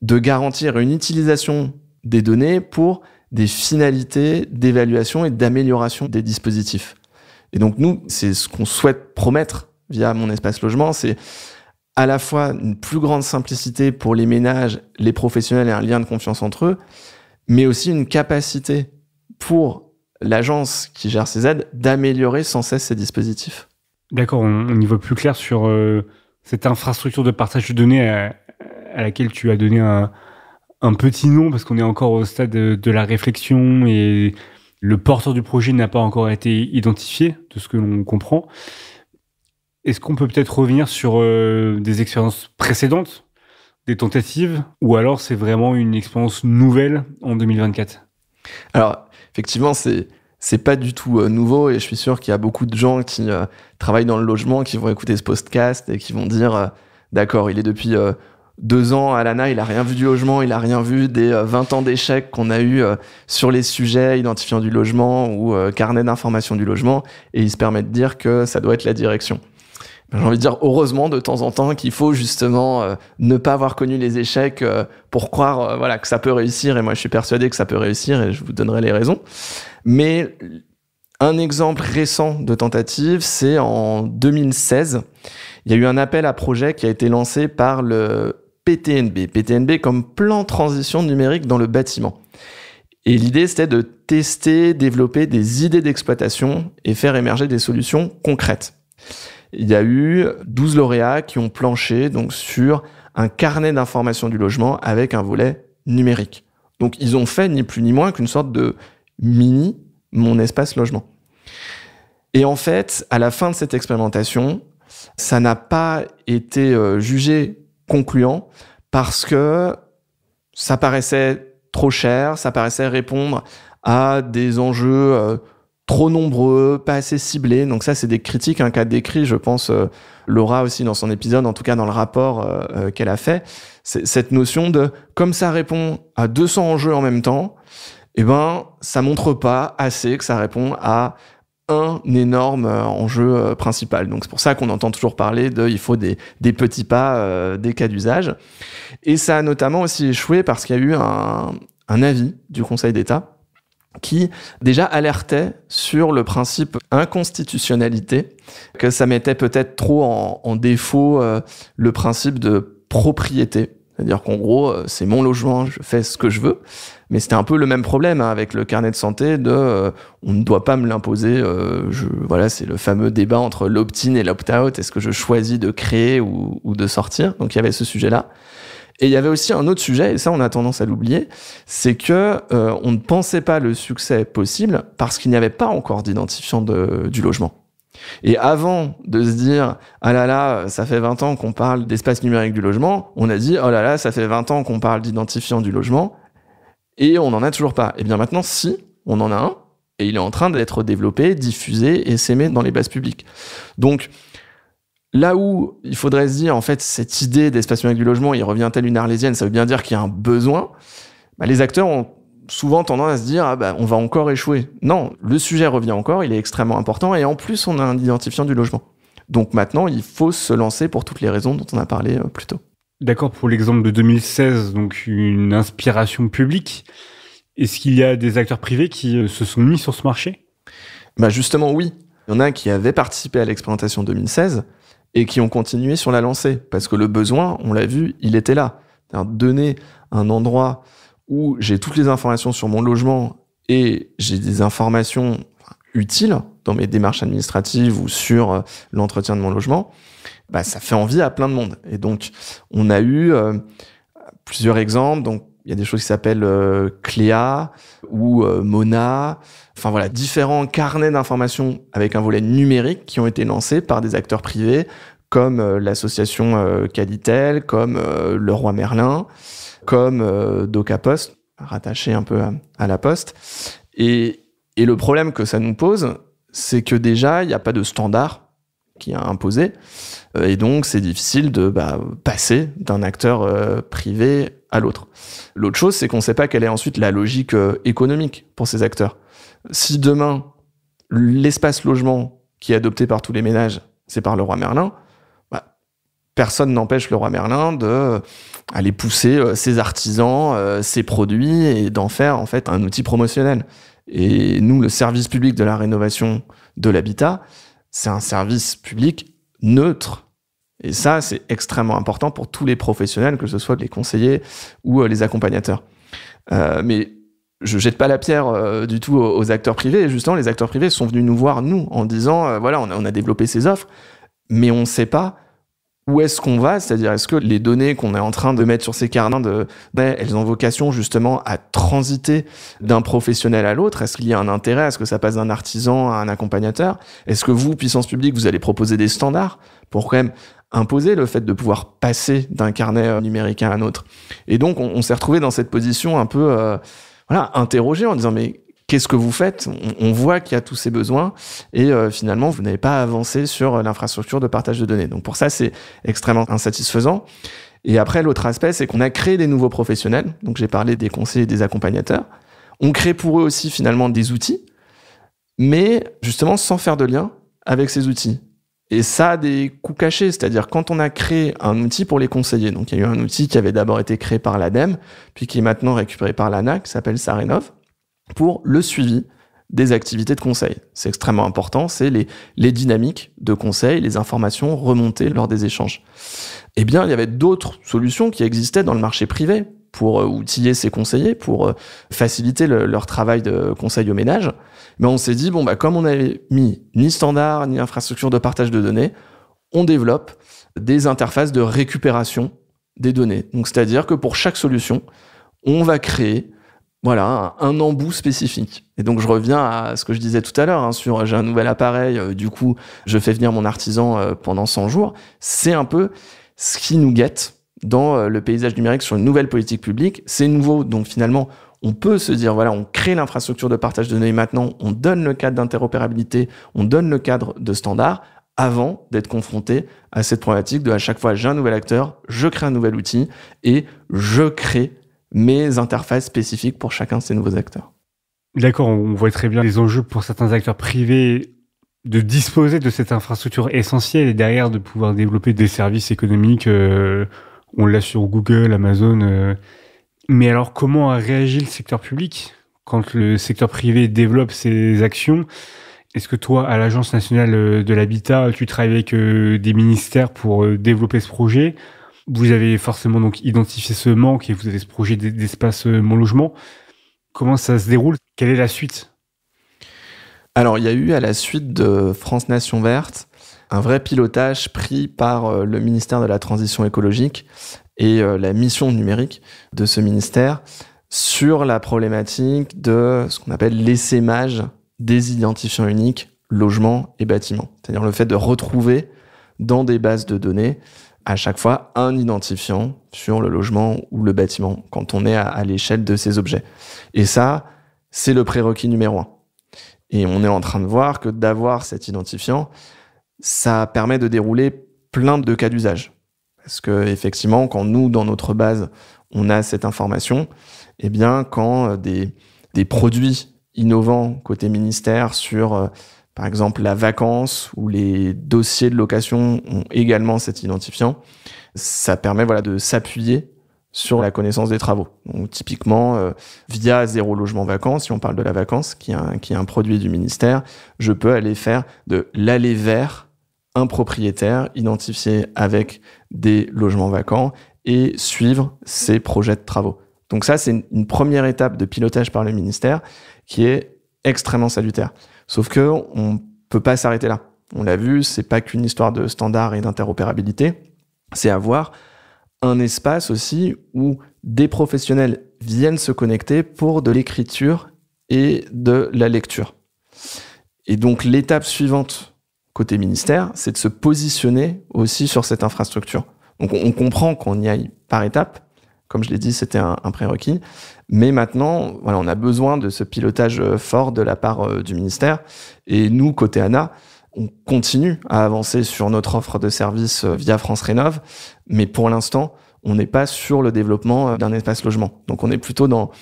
de garantir une utilisation des données pour des finalités d'évaluation et d'amélioration des dispositifs. Et donc nous, c'est ce qu'on souhaite promettre via mon espace logement, c'est à la fois une plus grande simplicité pour les ménages, les professionnels et un lien de confiance entre eux, mais aussi une capacité pour l'agence qui gère ces aides d'améliorer sans cesse ces dispositifs.
D'accord, on y voit plus clair sur cette infrastructure de partage de données à laquelle tu as donné un petit nom, parce qu'on est encore au stade de la réflexion et le porteur du projet n'a pas encore été identifié, de ce que l'on comprend. Est-ce qu'on peut peut-être revenir sur des expériences précédentes, des tentatives, ou alors c'est vraiment une expérience nouvelle en 2024 ?
Alors, effectivement, c'est pas du tout nouveau et je suis sûr qu'il y a beaucoup de gens qui travaillent dans le logement qui vont écouter ce podcast et qui vont dire d'accord, il est depuis 2 ans à l'ANA, il a rien vu du logement, il a rien vu des 20 ans d'échecs qu'on a eu sur les sujets identifiants du logement ou carnet d'information du logement, et il se permet de dire que ça doit être la direction. J'ai envie de dire heureusement de temps en temps qu'il faut justement ne pas avoir connu les échecs pour croire que ça peut réussir, et moi je suis persuadé que ça peut réussir et je vous donnerai les raisons. Mais un exemple récent de tentative, c'est en 2016, il y a eu un appel à projet qui a été lancé par le PTNB comme plan transition numérique dans le bâtiment. Et l'idée, c'était de tester, développer des idées d'exploitation et faire émerger des solutions concrètes. Il y a eu 12 lauréats qui ont planché donc sur un carnet d'information du logement avec un volet numérique. Donc, ils ont fait ni plus ni moins qu'une sorte de mini mon espace logement. Et en fait, à la fin de cette expérimentation, ça n'a pas été jugé concluant parce que ça paraissait trop cher, ça paraissait répondre à des enjeux trop nombreux, pas assez ciblés. Donc ça, c'est des critiques qu'a décrit, je pense, Laura aussi dans son épisode, en tout cas dans le rapport qu'elle a fait. C'est cette notion de, comme ça répond à 200 enjeux en même temps, eh ben, ça montre pas assez que ça répond à un énorme enjeu principal. Donc c'est pour ça qu'on entend toujours parler il faut des petits pas, des cas d'usage. Et ça a notamment aussi échoué parce qu'il y a eu un avis du Conseil d'État qui déjà alertait sur le principe inconstitutionnalité, que ça mettait peut-être trop en défaut le principe de propriété. C'est-à-dire qu'en gros, c'est mon logement, je fais ce que je veux. Mais c'était un peu le même problème avec le carnet de santé on ne doit pas me l'imposer. Voilà, c'est le fameux débat entre l'opt-in et l'opt-out. Est-ce que je choisis de créer ou de sortir? Donc il y avait ce sujet-là. Et il y avait aussi un autre sujet, et ça on a tendance à l'oublier, c'est que on ne pensait pas le succès possible parce qu'il n'y avait pas encore d'identifiant du logement. Et avant de se dire « Ah là là, ça fait 20 ans qu'on parle d'espace numérique du logement », on a dit « Oh là là, ça fait 20 ans qu'on parle d'identifiant du logement », et on n'en a toujours pas. Et bien maintenant, si, on en a un, et il est en train d'être développé, diffusé et s'émet dans les bases publiques. Donc, là où il faudrait se dire, en fait, cette idée d'espace numérique du logement, il revient telle une arlésienne, ça veut bien dire qu'il y a un besoin, les acteurs ont souvent tendance à se dire on va encore échouer. Non, le sujet revient encore, il est extrêmement important, et en plus, on a un identifiant du logement. Donc maintenant, il faut se lancer pour toutes les raisons dont on a parlé plus tôt.
D'accord, pour l'exemple de 2016, donc une inspiration publique, est-ce qu'il y a des acteurs privés qui se sont mis sur ce marché ?
Justement, oui. Il y en a qui avaient participé à l'expérimentation 2016 et qui ont continué sur la lancée, parce que le besoin, on l'a vu, il était là. Donner un endroit où j'ai toutes les informations sur mon logement et j'ai des informations utiles dans mes démarches administratives ou sur l'entretien de mon logement, ça fait envie à plein de monde. Et donc, on a eu plusieurs exemples. Donc, il y a des choses qui s'appellent Cléa ou Mona. Enfin voilà, différents carnets d'informations avec un volet numérique qui ont été lancés par des acteurs privés comme l'association Qualitel, comme Leroy Merlin, comme DocaPost, rattaché un peu à la Poste. Et le problème que ça nous pose, c'est que déjà, il n'y a pas de standard qui est imposé. Et donc, c'est difficile de passer d'un acteur privé à l'autre. L'autre chose, c'est qu'on ne sait pas quelle est ensuite la logique économique pour ces acteurs. Si demain, l'espace logement qui est adopté par tous les ménages, c'est par Leroy Merlin, personne n'empêche Leroy Merlin d'aller pousser ses artisans, ses produits et d'en faire en fait un outil promotionnel. Et nous, le service public de la rénovation de l'habitat, c'est un service public neutre. Et ça, c'est extrêmement important pour tous les professionnels, que ce soit les conseillers ou les accompagnateurs. Mais je jette pas la pierre du tout aux acteurs privés. Et justement, les acteurs privés sont venus nous voir, nous, en disant, voilà, on a développé ces offres, mais on ne sait pas où est-ce qu'on va, c'est-à-dire est-ce que les données qu'on est en train de mettre sur ces carnets, elles ont vocation justement à transiter d'un professionnel à l'autre? Est-ce qu'il y a un intérêt à ce que ça passe d'un artisan à un accompagnateur? Est-ce que vous, puissance publique, vous allez proposer des standards pour quand même imposer le fait de pouvoir passer d'un carnet numérique à un autre? Et donc, on s'est retrouvé dans cette position un peu interrogé en disant mais qu'est-ce que vous faites? On voit qu'il y a tous ces besoins et finalement, vous n'avez pas avancé sur l'infrastructure de partage de données. Donc pour ça, c'est extrêmement insatisfaisant. Et après, l'autre aspect, c'est qu'on a créé des nouveaux professionnels. Donc j'ai parlé des conseillers et des accompagnateurs. On crée pour eux aussi finalement des outils, mais justement sans faire de lien avec ces outils. Et ça a des coûts cachés, c'est-à-dire quand on a créé un outil pour les conseillers, donc il y a eu un outil qui avait d'abord été créé par l'ADEME, puis qui est maintenant récupéré par l'ANAH, qui s'appelle Sarénov, pour le suivi des activités de conseil. C'est extrêmement important, c'est les dynamiques de conseil, les informations remontées lors des échanges. Eh bien, il y avait d'autres solutions qui existaient dans le marché privé pour outiller ces conseillers, pour faciliter leur travail de conseil au ménage. Mais on s'est dit, comme on n'avait mis ni standard, ni infrastructure de partage de données, on développe des interfaces de récupération des données. Donc, c'est-à-dire que pour chaque solution, on va créer un embout spécifique. Et donc, je reviens à ce que je disais tout à l'heure, sur j'ai un nouvel appareil, du coup, je fais venir mon artisan pendant 100 jours. C'est un peu ce qui nous guette dans le paysage numérique sur une nouvelle politique publique. C'est nouveau, donc finalement, on peut se dire, on crée l'infrastructure de partage de données maintenant, on donne le cadre d'interopérabilité, on donne le cadre de standard, avant d'être confronté à cette problématique de à chaque fois, j'ai un nouvel acteur, je crée un nouvel outil et je crée mes interfaces spécifiques pour chacun de ces nouveaux acteurs.
D'accord, on voit très bien les enjeux pour certains acteurs privés de disposer de cette infrastructure essentielle et derrière de pouvoir développer des services économiques. On l'a sur Google, Amazon Mais alors, comment a réagi le secteur public quand le secteur privé développe ses actions? Est-ce que toi, à l'Agence nationale de l'habitat, tu travailles avec des ministères pour développer ce projet? Vous avez forcément donc identifié ce manque et vous avez ce projet d'espace Mon Logement. Comment ça se déroule? Quelle est la suite?
Alors, il y a eu à la suite de France Nation Verte un vrai pilotage pris par le ministère de la Transition écologique et la mission numérique de ce ministère sur la problématique de ce qu'on appelle l'essaimage des identifiants uniques, logements et bâtiments. C'est-à-dire le fait de retrouver dans des bases de données à chaque fois un identifiant sur le logement ou le bâtiment quand on est à l'échelle de ces objets. Et ça, c'est le prérequis numéro 1. Et on est en train de voir que d'avoir cet identifiant, ça permet de dérouler plein de cas d'usage. Parce que effectivement, quand nous, dans notre base, on a cette information, eh bien, quand des produits innovants côté ministère sur, par exemple, la vacance ou les dossiers de location ont également cet identifiant, ça permet de s'appuyer sur la connaissance des travaux. Donc, typiquement, via Zéro Logement Vacant, si on parle de la vacance, qui est un produit du ministère, je peux aller faire de l'aller vers un propriétaire identifié avec des logements vacants et suivre ses projets de travaux. Donc ça, c'est une première étape de pilotage par le ministère qui est extrêmement salutaire. Sauf que on peut pas s'arrêter là. On l'a vu, c'est pas qu'une histoire de standards et d'interopérabilité, c'est avoir un espace aussi où des professionnels viennent se connecter pour de l'écriture et de la lecture. Et donc l'étape suivante côté ministère, c'est de se positionner aussi sur cette infrastructure. Donc on comprend qu'on y aille par étapes. Comme je l'ai dit, c'était un prérequis. Mais maintenant, on a besoin de ce pilotage fort de la part du ministère. Et nous, côté ANA, on continue à avancer sur notre offre de services via France Rénov. Mais pour l'instant, on n'est pas sur le développement d'un espace logement. Donc on est plutôt dans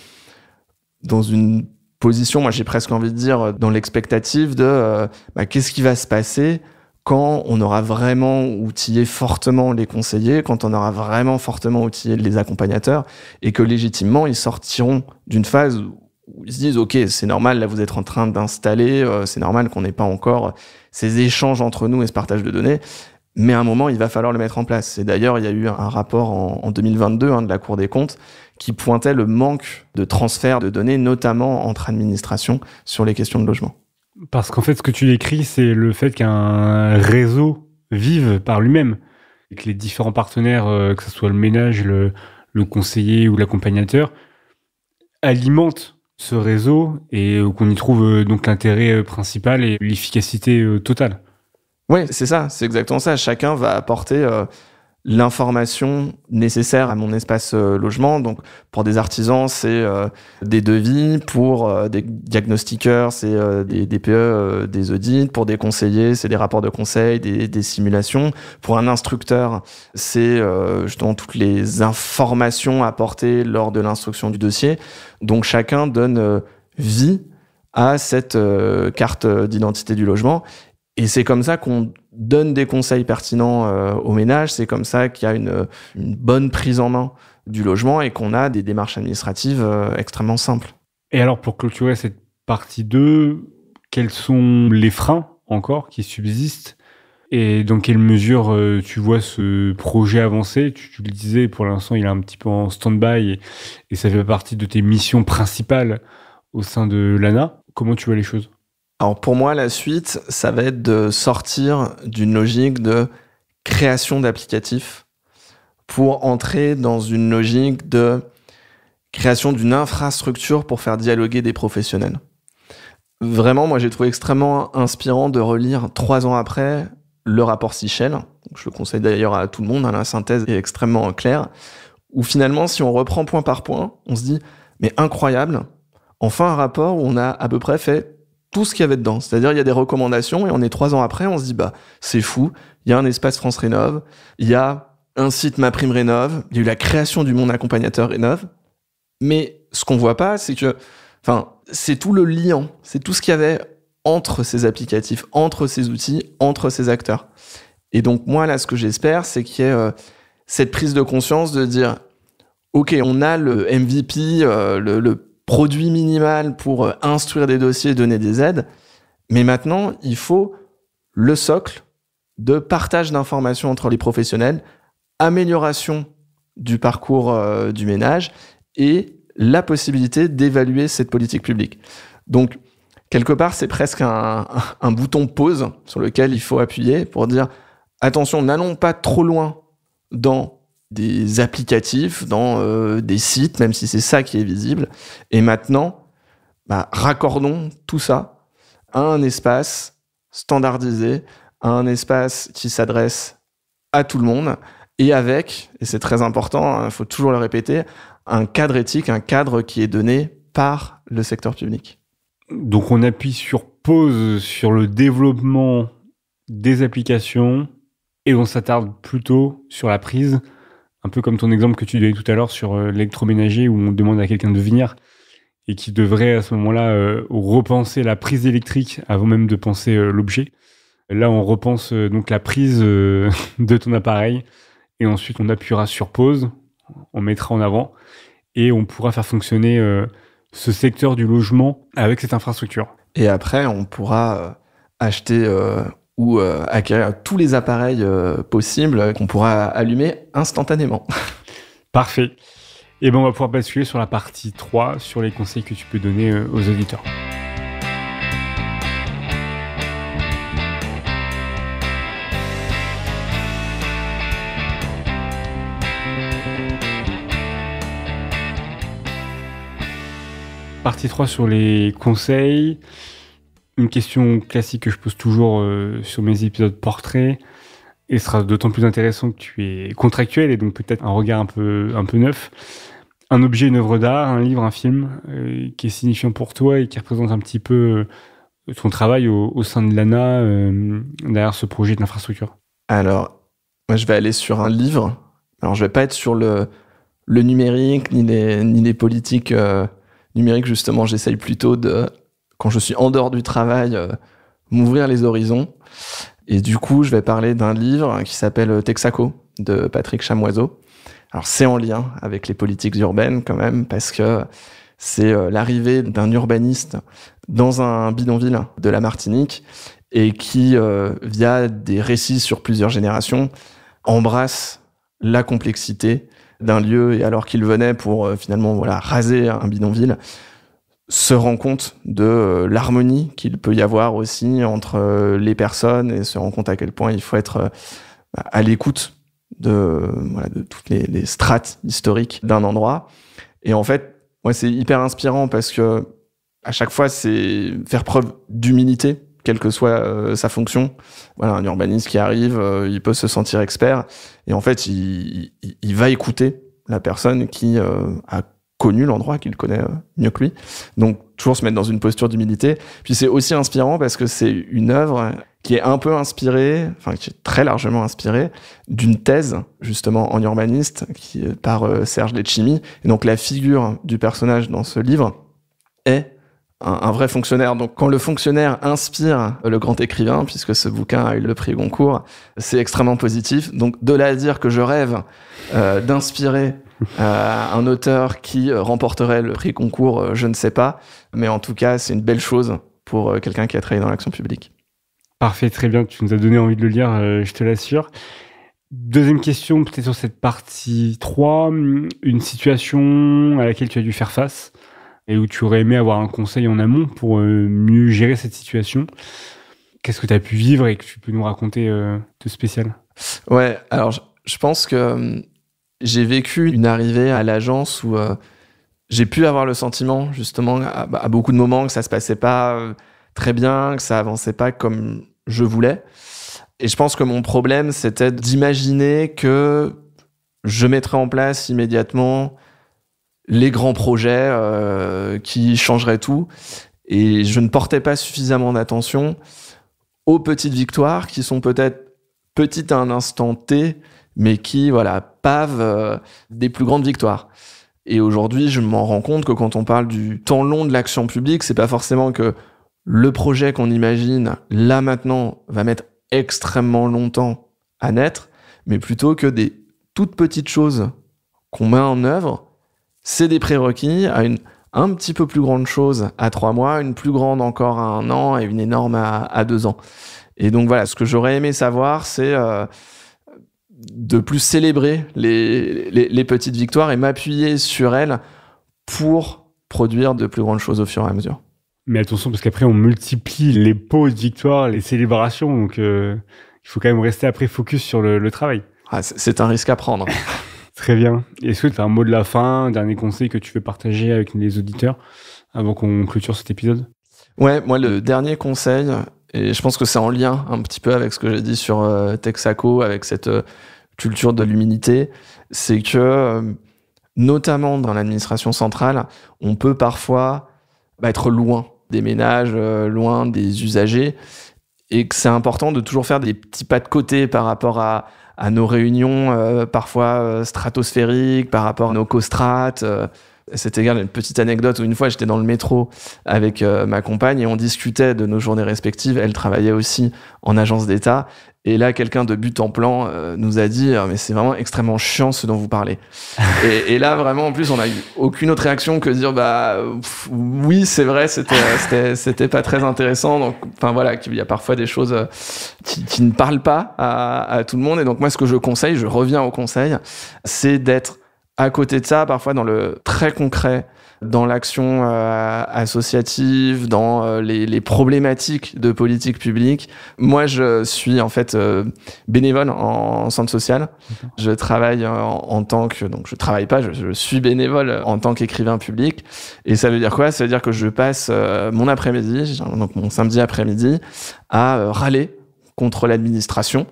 une position, moi j'ai presque envie de dire, dans l'expectative de qu'est-ce qui va se passer quand on aura vraiment outillé fortement les conseillers, quand on aura vraiment fortement outillé les accompagnateurs, et que légitimement, ils sortiront d'une phase où ils se disent « Ok, c'est normal, là vous êtes en train d'installer, c'est normal qu'on n'ait pas encore ces échanges entre nous et ce partage de données, mais à un moment, il va falloir le mettre en place. » Et d'ailleurs, il y a eu un rapport en 2022 de la Cour des comptes qui pointait le manque de transfert de données, notamment entre administrations, sur les questions de logement.
Parce qu'en fait, ce que tu décris, c'est le fait qu'un réseau vive par lui-même, et que les différents partenaires, que ce soit le ménage, le conseiller ou l'accompagnateur, alimentent ce réseau et qu'on y trouve donc l'intérêt principal et l'efficacité totale.
Oui, c'est ça, c'est exactement ça. Chacun va apporter l'information nécessaire à mon espace logement. Donc, pour des artisans, c'est des devis. Pour des diagnostiqueurs, c'est des DPE, des audits. Pour des conseillers, c'est des rapports de conseil, des simulations. Pour un instructeur, c'est justement toutes les informations apportées lors de l'instruction du dossier. Donc, chacun donne vie à cette carte d'identité du logement. Et c'est comme ça qu'on donne des conseils pertinents aux ménages, c'est comme ça qu'il y a une bonne prise en main du logement et qu'on a des démarches administratives extrêmement simples.
Et alors, pour clôturer cette partie 2, quels sont les freins encore qui subsistent et dans quelle mesure tu vois ce projet avancer? Tu le disais, pour l'instant, il est un petit peu en stand-by et ça fait partie de tes missions principales au sein de l'ANA. Comment tu vois les choses?
Alors pour moi, la suite, ça va être de sortir d'une logique de création d'applicatifs pour entrer dans une logique de création d'une infrastructure pour faire dialoguer des professionnels. Vraiment, moi, j'ai trouvé extrêmement inspirant de relire 3 ans après le rapport Sichel. Je le conseille d'ailleurs à tout le monde, la synthèse est extrêmement claire, où finalement, si on reprend point par point, on se dit, mais incroyable, enfin un rapport où on a à peu près fait tout ce qu'il y avait dedans. C'est-à-dire, il y a des recommandations et on est 3 ans après, on se dit, c'est fou. Il y a un espace France Rénov, il y a un site Ma Prime Rénov, il y a eu la création du Mon Accompagnateur Rénov. Mais ce qu'on voit pas, c'est que, c'est tout le lien, c'est tout ce qu'il y avait entre ces applicatifs, entre ces outils, entre ces acteurs. Et donc, moi, là, ce que j'espère, c'est qu'il y ait cette prise de conscience de dire, ok, on a le MVP, le produit minimal pour instruire des dossiers, donner des aides, mais maintenant, il faut le socle de partage d'informations entre les professionnels, amélioration du parcours du ménage et la possibilité d'évaluer cette politique publique. Donc, quelque part, c'est presque un bouton pause sur lequel il faut appuyer pour dire attention, n'allons pas trop loin dans des applicatifs, dans des sites, même si c'est ça qui est visible. Et maintenant, raccordons tout ça à un espace standardisé, à un espace qui s'adresse à tout le monde et avec, et c'est très important, il faut toujours le répéter, un cadre éthique, un cadre qui est donné par le secteur public.
Donc on appuie sur pause sur le développement des applications et on s'attarde plutôt sur la prise, un peu comme ton exemple que tu donnais tout à l'heure sur l'électroménager où on demande à quelqu'un de venir et qui devrait à ce moment-là repenser la prise électrique avant même de penser l'objet. Là, on repense donc la prise de ton appareil et ensuite on appuiera sur pause, on mettra en avant et on pourra faire fonctionner ce secteur du logement avec cette infrastructure.
Et après, on pourra acheter ou acquérir tous les appareils possibles qu'on pourra allumer instantanément.
Parfait. Et ben on va pouvoir basculer sur la partie 3, sur les conseils que tu peux donner aux auditeurs. Partie 3 sur les conseils. Une question classique que je pose toujours sur mes épisodes portraits, et ce sera d'autant plus intéressant que tu es contractuel et donc peut-être un regard un peu neuf. Un objet, une œuvre d'art, un livre, un film qui est signifiant pour toi et qui représente un petit peu ton travail au sein de l'ANA derrière ce projet d'infrastructure.
Alors, moi je vais aller sur un livre. Alors je vais pas être sur le numérique ni les politiques numériques, justement. J'essaye plutôt de, quand je suis en dehors du travail, m'ouvrir les horizons. Et du coup, je vais parler d'un livre qui s'appelle Texaco de Patrick Chamoiseau. Alors c'est en lien avec les politiques urbaines quand même, parce que c'est l'arrivée d'un urbaniste dans un bidonville de la Martinique et qui, via des récits sur plusieurs générations, embrasse la complexité d'un lieu, et alors qu'il venait pour finalement raser un bidonville, se rend compte de l'harmonie qu'il peut y avoir aussi entre les personnes et se rend compte à quel point il faut être à l'écoute de toutes les strates historiques d'un endroit. Et en fait, c'est hyper inspirant parce que à chaque fois, c'est faire preuve d'humilité, quelle que soit sa fonction. Un urbaniste qui arrive, il peut se sentir expert, et en fait, il va écouter la personne qui a connu l'endroit, qu'il connaît mieux que lui. Donc, toujours se mettre dans une posture d'humilité. Puis c'est aussi inspirant parce que c'est une œuvre qui est un peu inspirée, qui est très largement inspirée d'une thèse, justement, en urbaniste, par Serge Letchimy. Et donc, la figure du personnage dans ce livre est un vrai fonctionnaire. Donc, quand le fonctionnaire inspire le grand écrivain, puisque ce bouquin a eu le prix Goncourt, c'est extrêmement positif. Donc, de là à dire que je rêve d'inspirer un auteur qui remporterait le prix Goncourt, je ne sais pas. Mais en tout cas, c'est une belle chose pour quelqu'un qui a travaillé dans l'action publique.
Parfait, très bien. Tu nous as donné envie de le lire, je te l'assure. Deuxième question, peut-être sur cette partie 3, une situation à laquelle tu as dû faire face et où tu aurais aimé avoir un conseil en amont pour mieux gérer cette situation. Qu'est-ce que tu as pu vivre et que tu peux nous raconter de spécial ?
Ouais, alors je pense que j'ai vécu une arrivée à l'agence où j'ai pu avoir le sentiment, justement, à beaucoup de moments, que ça se passait pas très bien, que ça avançait pas comme je voulais. Et je pense que mon problème, c'était d'imaginer que je mettrais en place immédiatement les grands projets qui changeraient tout. Et je ne portais pas suffisamment d'attention aux petites victoires qui sont peut-être petites à un instant T, mais qui pavent des plus grandes victoires. Et aujourd'hui, je m'en rends compte que quand on parle du temps long de l'action publique, c'est pas forcément que le projet qu'on imagine, là maintenant, va mettre extrêmement longtemps à naître, mais plutôt que des toutes petites choses qu'on met en œuvre c'est des prérequis à une un petit peu plus grande chose à 3 mois, une plus grande encore à 1 an et une énorme à 2 ans. Et donc voilà, ce que j'aurais aimé savoir, c'est de plus célébrer les petites victoires et m'appuyer sur elles pour produire de plus grandes choses au fur et à mesure.
Mais attention, parce qu'après, on multiplie les pauses victoires, les célébrations, donc il faut quand même rester après focus sur le travail.
Ah, c'est un risque à prendre.
Très bien. Est-ce que tu as un mot de la fin, un dernier conseil que tu veux partager avec les auditeurs avant qu'on clôture cet épisode ?
Ouais, moi, le dernier conseil, et je pense que c'est en lien un petit peu avec ce que j'ai dit sur Texaco, avec cette culture de l'humilité, c'est que, notamment dans l'administration centrale, on peut parfois être loin des ménages, loin des usagers, et que c'est important de toujours faire des petits pas de côté par rapport à nos réunions parfois stratosphériques, par rapport à nos co-strates. C'est égal, une petite anecdote où une fois j'étais dans le métro avec ma compagne et on discutait de nos journées respectives. Elle travaillait aussi en agence d'État. Et là, quelqu'un de but en blanc nous a dit « Mais c'est vraiment extrêmement chiant ce dont vous parlez. » et là, vraiment, en plus, on n'a eu aucune autre réaction que dire « Oui, c'est vrai, c'était pas très intéressant. » Donc, enfin voilà, il y a parfois des choses qui ne parlent pas à tout le monde. Et donc, moi, ce que je conseille, je reviens au conseil, c'est d'être à côté de ça, parfois dans le très concret, dans l'action associative, dans les problématiques de politique publique. Moi, je suis en fait bénévole en centre social. Je travaille en tant que... Donc, je travaille pas, je suis bénévole en tant qu'écrivain public. Et ça veut dire quoi ? Ça veut dire que je passe mon après-midi, donc mon samedi après-midi, à râler contre l'administration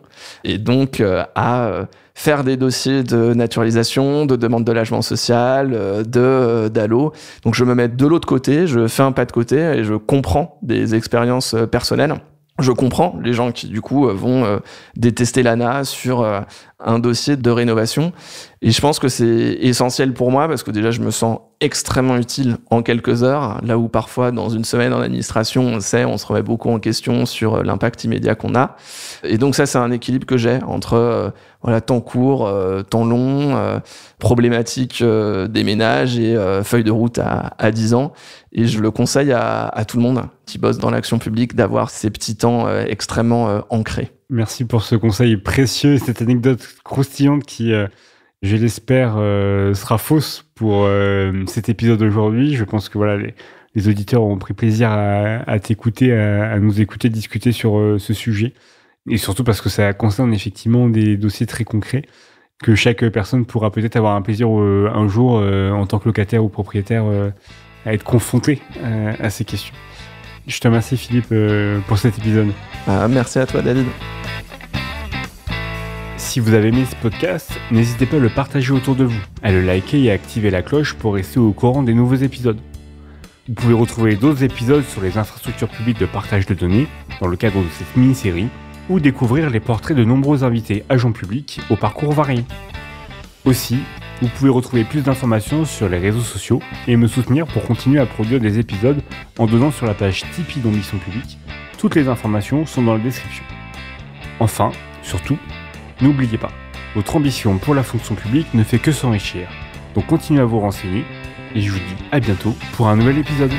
et donc à faire des dossiers de naturalisation, de demande de logement social, d'ALLO. Donc je me mets de l'autre côté, je fais un pas de côté et je comprends des expériences personnelles. Je comprends les gens qui, du coup, vont détester l'ANA sur un dossier de rénovation. Et je pense que c'est essentiel pour moi parce que déjà, je me sens extrêmement utile en quelques heures, là où parfois, dans une semaine en administration, on se remet beaucoup en question sur l'impact immédiat qu'on a. Et donc ça, c'est un équilibre que j'ai entre temps court, temps long, problématique des ménages et feuille de route à 10 ans. Et je le conseille à tout le monde qui bosse dans l'action publique d'avoir ces petits temps extrêmement ancrés.
Merci pour ce conseil précieux, cette anecdote croustillante qui, je l'espère, sera fausse pour cet épisode d'aujourd'hui. Je pense que voilà, les auditeurs ont pris plaisir à t'écouter, à nous écouter discuter sur ce sujet. Et surtout parce que ça concerne effectivement des dossiers très concrets que chaque personne pourra peut-être avoir un plaisir un jour en tant que locataire ou propriétaire à être confronté à ces questions. Je te remercie Philippe pour cet épisode.
Merci à toi David.
Si vous avez aimé ce podcast, n'hésitez pas à le partager autour de vous, à le liker et à activer la cloche pour rester au courant des nouveaux épisodes. Vous pouvez retrouver d'autres épisodes sur les infrastructures publiques de partage de données dans le cadre de cette mini-série ou découvrir les portraits de nombreux invités agents publics au parcours varié. Aussi, vous pouvez retrouver plus d'informations sur les réseaux sociaux et me soutenir pour continuer à produire des épisodes en donnant sur la page Tipeee d'Ambition Publique. Toutes les informations sont dans la description. Enfin, surtout, n'oubliez pas, votre ambition pour la fonction publique ne fait que s'enrichir. Donc continuez à vous renseigner et je vous dis à bientôt pour un nouvel épisode.